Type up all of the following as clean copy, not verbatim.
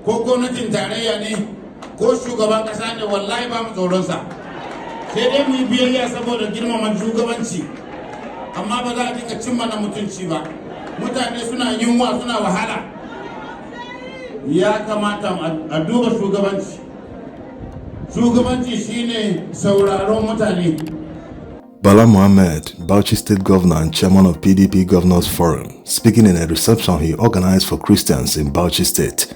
ko gwamnatin tarayya ne ko shugaban kasa ne wallahi ba mu tsoronsa. Sai dai mu yi biyayya saboda girmama shugabanci, amma ba za a dinga cin mana mutunci ba. Mutane suna yunwa suna wahala. Ya kamata a duba shugabanci. Shugabanci shine sauraron mutane. Bala Mohamed, Bauchi State Governor and Chairman of PDP Governors Forum, speaking in a reception he organized for Christians in Bauchi State.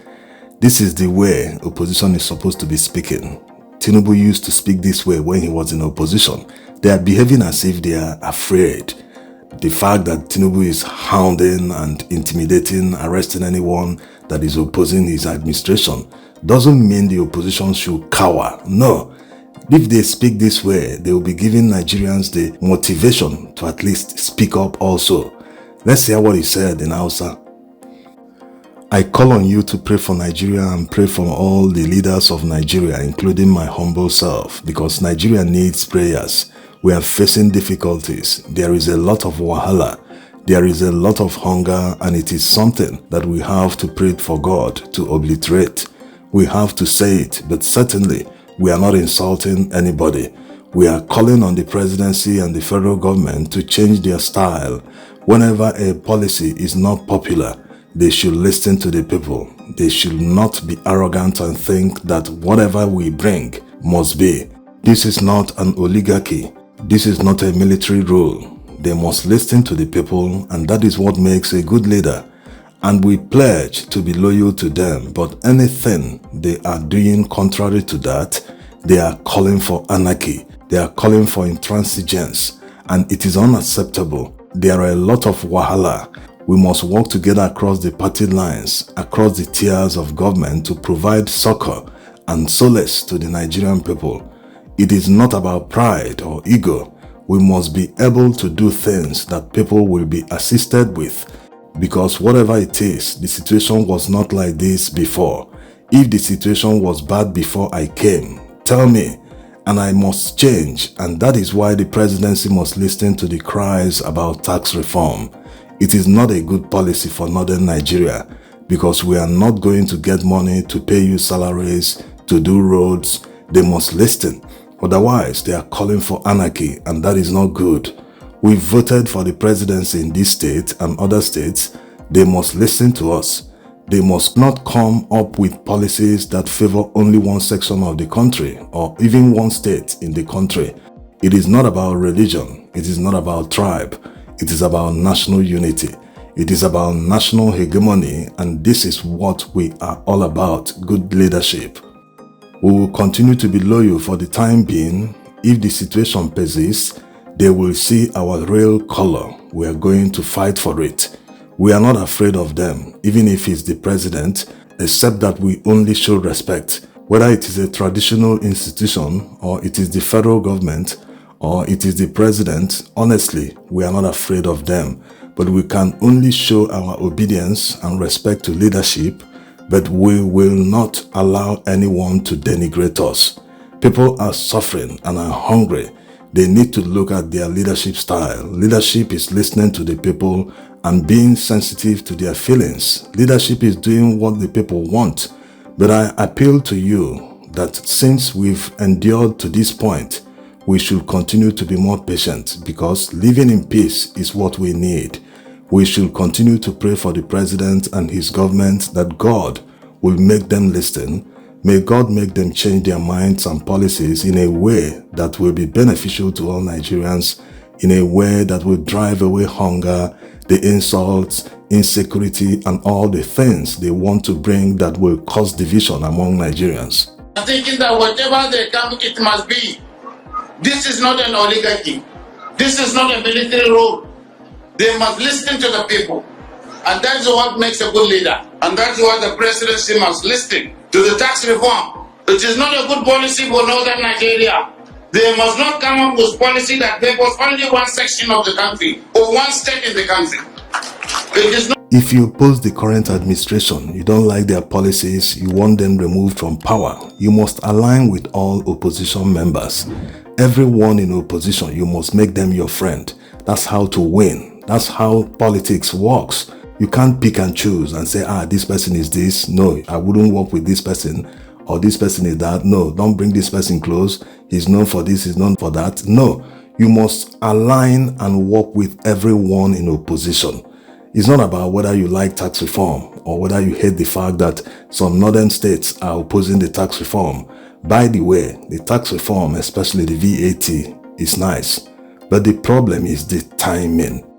This is the way opposition is supposed to be speaking. Tinubu used to speak this way when he was in opposition. They are behaving as if they are afraid. The fact that Tinubu is hounding and intimidating, arresting anyone that is opposing his administration doesn't mean the opposition should cower. No. If they speak this way, they will be giving Nigerians the motivation to at least speak up also. Let's hear what he said in Hausa. I call on you to pray for Nigeria and pray for all the leaders of Nigeria, including my humble self, because Nigeria needs prayers. We are facing difficulties. There is a lot of wahala. There is a lot of hunger, and it is something that we have to pray for God to obliterate. We have to say it, but certainly we are not insulting anybody. We are calling on the presidency and the federal government to change their style. Whenever a policy is not popular, they should listen to the people. They should not be arrogant and think that whatever we bring must be. This is not an oligarchy. This is not a military rule. They must listen to the people, and that is what makes a good leader. And we pledge to be loyal to them, but anything they are doing contrary to that, they are calling for anarchy. They are calling for intransigence, and it is unacceptable. There are a lot of wahala. We must work together across the party lines, across the tiers of government to provide succor and solace to the Nigerian people. It is not about pride or ego. We must be able to do things that people will be assisted with, because whatever it is, the situation was not like this before. If the situation was bad before I came, tell me, and I must change, and that is why the presidency must listen to the cries about tax reform. It is not a good policy for northern Nigeria, because we are not going to get money to pay you salaries, to do roads. They must listen. Otherwise, they are calling for anarchy, and that is not good. We voted for the presidency in this state and other states. They must listen to us. They must not come up with policies that favor only one section of the country or even one state in the country. It is not about religion. It is not about tribe. It is about national unity. It is about national hegemony, and this is what we are all about: good leadership. We will continue to be loyal for the time being. If the situation persists, they will see our real color. We are going to fight for it. We are not afraid of them, even if he's the president, except that we only show respect. Whether it is a traditional institution, or it is the federal government, or it is the president, honestly, we are not afraid of them. But we can only show our obedience and respect to leadership, but we will not allow anyone to denigrate us. People are suffering and are hungry. They need to look at their leadership style. Leadership is listening to the people and being sensitive to their feelings. Leadership is doing what the people want. But I appeal to you that since we've endured to this point, we should continue to be more patient, because living in peace is what we need. We should continue to pray for the president and his government that God will make them listen. May God make them change their minds and policies in a way that will be beneficial to all Nigerians, in a way that will drive away hunger, the insults, insecurity, and all the things they want to bring that will cause division among Nigerians. Thinking that whatever they come, it must be. This is not an oligarchy. This is not a military rule. They must listen to the people. And that's what makes a good leader. And that's why the presidency must listen to the tax reform. It is not a good policy for northern Nigeria. They must not come up with policy that favors only one section of the country or one state in the country. It is not. If you oppose the current administration, you don't like their policies, you want them removed from power, you must align with all opposition members. Everyone in opposition, you must make them your friend. That's how to win. That's how politics works. You can't pick and choose and say, this person is this. No, I wouldn't work with this person, or this person is that. No, don't bring this person close. He's known for this, he's known for that. No, you must align and work with everyone in opposition. It's not about whether you like tax reform or whether you hate the fact that some northern states are opposing the tax reform. By the way, the tax reform, especially the VAT, is nice. But the problem is the timing.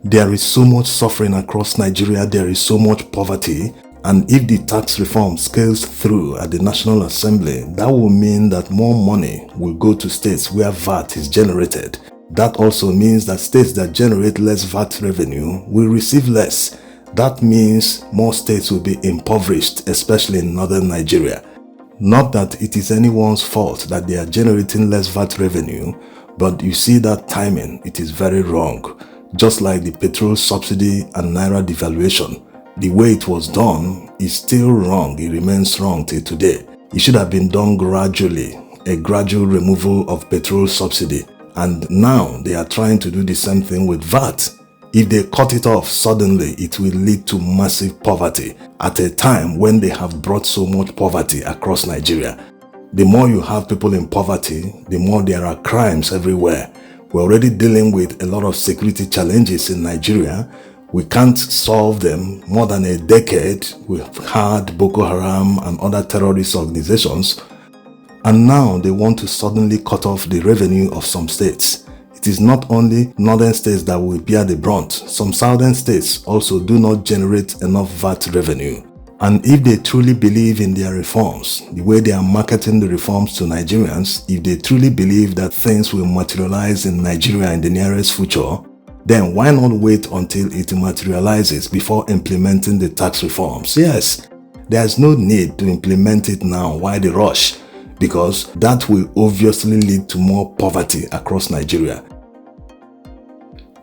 There is so much suffering across Nigeria, there is so much poverty, and if the tax reform scales through at the National Assembly, that will mean that more money will go to states where VAT is generated. That also means that states that generate less VAT revenue will receive less. That means more states will be impoverished, especially in northern Nigeria. Not that it is anyone's fault that they are generating less VAT revenue, but you see that timing, it is very wrong. Just like the petrol subsidy and naira devaluation, the way it was done is still wrong. It remains wrong till today. It should have been done gradually, a gradual removal of petrol subsidy. And now they are trying to do the same thing with VAT. If they cut it off suddenly, it will lead to massive poverty at a time when they have brought so much poverty across Nigeria. The more you have people in poverty, the more there are crimes everywhere. We're already dealing with a lot of security challenges in Nigeria. We can't solve them. More than a decade, we've had Boko Haram and other terrorist organizations. And now they want to suddenly cut off the revenue of some states. It is not only northern states that will bear the brunt. Some southern states also do not generate enough VAT revenue. And if they truly believe in their reforms, the way they are marketing the reforms to Nigerians, if they truly believe that things will materialize in Nigeria in the nearest future, then why not wait until it materializes before implementing the tax reforms? Yes, there's no need to implement it now. Why the rush? Because that will obviously lead to more poverty across Nigeria.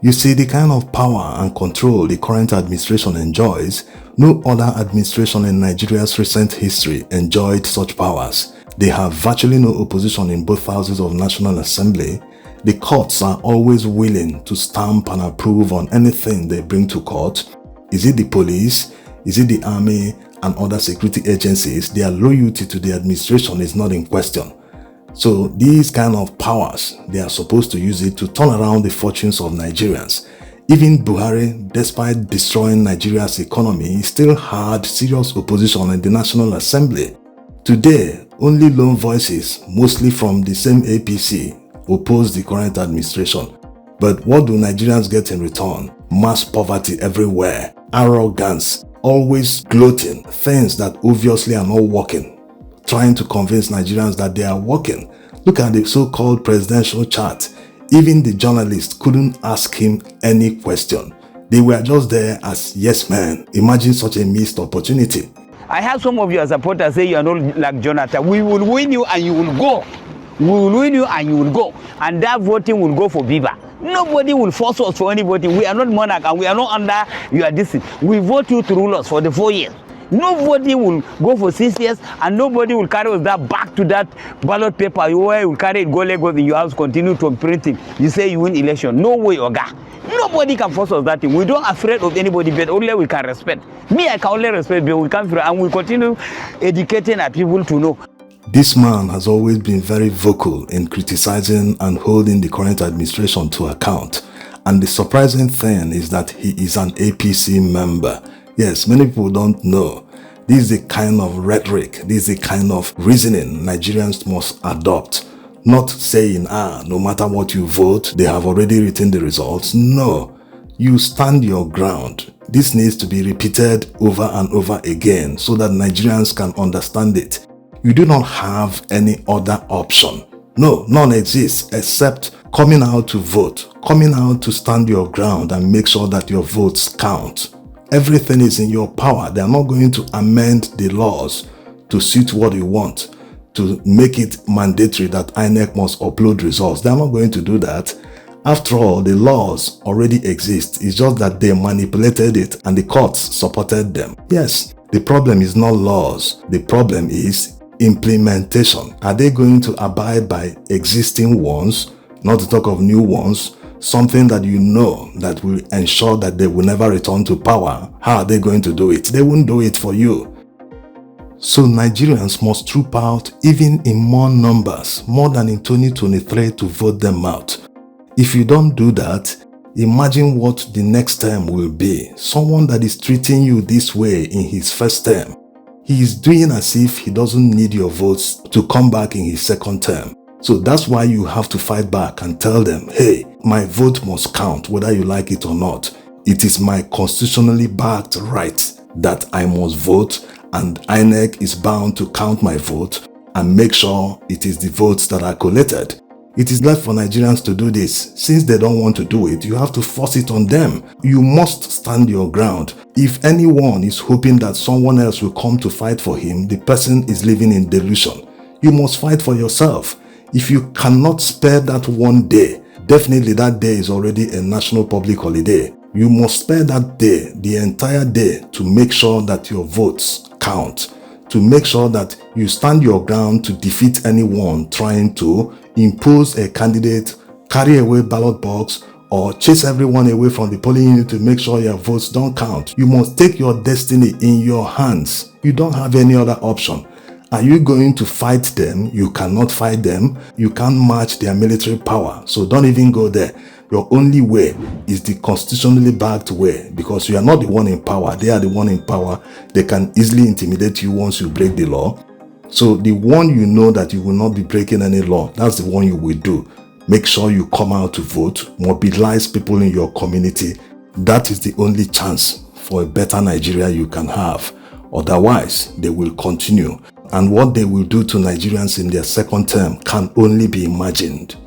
You see, the kind of power and control the current administration enjoys, no other administration in Nigeria's recent history enjoyed such powers. They have virtually no opposition in both houses of National Assembly. The courts are always willing to stamp and approve on anything they bring to court. Is it the police? Is it the army and other security agencies? Their loyalty to the administration is not in question. So these kind of powers, they are supposed to use it to turn around the fortunes of Nigerians. Even Buhari, despite destroying Nigeria's economy, still had serious opposition in the National Assembly. Today, only lone voices, mostly from the same APC, oppose the current administration. But what do Nigerians get in return? Mass poverty everywhere, arrogance, always gloating, things that obviously are not working, trying to convince Nigerians that they are working. Look at the so-called presidential chat. Even the journalists couldn't ask him any question. They were just there as yes men. Imagine such a missed opportunity. I have some of your supporters say you are not like Jonathan. We will win you and you will go. We will win you and you will go. And that voting will go for Viva. Nobody will force us for anybody. We are not monarch and we are not under your distance. We vote you to rule us for the 4 years. Nobody will go for 6 years and nobody will carry that back to that ballot paper where you will carry it, go Lagos in your house, continue to print it. You say you win election. No way, Oga. Nobody can force us that thing. We don't afraid of anybody, but only we can respect. Me, I can only respect, but we can feel, and we continue educating our people to know. This man has always been very vocal in criticizing and holding the current administration to account. And the surprising thing is that he is an APC member. Yes, many people don't know. This is the kind of rhetoric, this is the kind of reasoning Nigerians must adopt. Not saying, no matter what you vote, they have already written the results. No, you stand your ground. This needs to be repeated over and over again so that Nigerians can understand it. You do not have any other option. No, none exists except coming out to vote, coming out to stand your ground and make sure that your votes count. Everything is in your power. They are not going to amend the laws to suit what you want, to make it mandatory that INEC must upload results. They are not going to do that. After all, the laws already exist. It's just that they manipulated it and the courts supported them. Yes, the problem is not laws. The problem is implementation. Are they going to abide by existing ones, not to talk of new ones? something that you know that will ensure that they will never return to power, how are they going to do it? They won't do it for you. So Nigerians must troop out even in more numbers, more than in 2023, to vote them out. If you don't do that, imagine what the next term will be. Someone that is treating you this way in his first term, he is doing as if he doesn't need your votes to come back in his second term. So that's why you have to fight back and tell them, hey, my vote must count whether you like it or not. It is my constitutionally backed right that I must vote, and INEC is bound to count my vote and make sure it is the votes that are collated. It is left for Nigerians to do this. Since they don't want to do it, you have to force it on them. You must stand your ground. If anyone is hoping that someone else will come to fight for him, the person is living in delusion. You must fight for yourself. If you cannot spare that one day, definitely that day is already a national public holiday. You must spare that day, the entire day, to make sure that your votes count, to make sure that you stand your ground to defeat anyone trying to impose a candidate, carry away ballot box, or chase everyone away from the polling unit to make sure your votes don't count. You must take your destiny in your hands. You don't have any other option. Are you going to fight them? You cannot fight them. You can't match their military power. So don't even go there. Your only way is the constitutionally backed way, because you are not the one in power. They are the one in power. They can easily intimidate you once you break the law. So the one you know that you will not be breaking any law, that's the one you will do. Make sure you come out to vote. Mobilize people in your community. That is the only chance for a better Nigeria you can have. Otherwise, they will continue. And what they will do to Nigerians in their second term can only be imagined.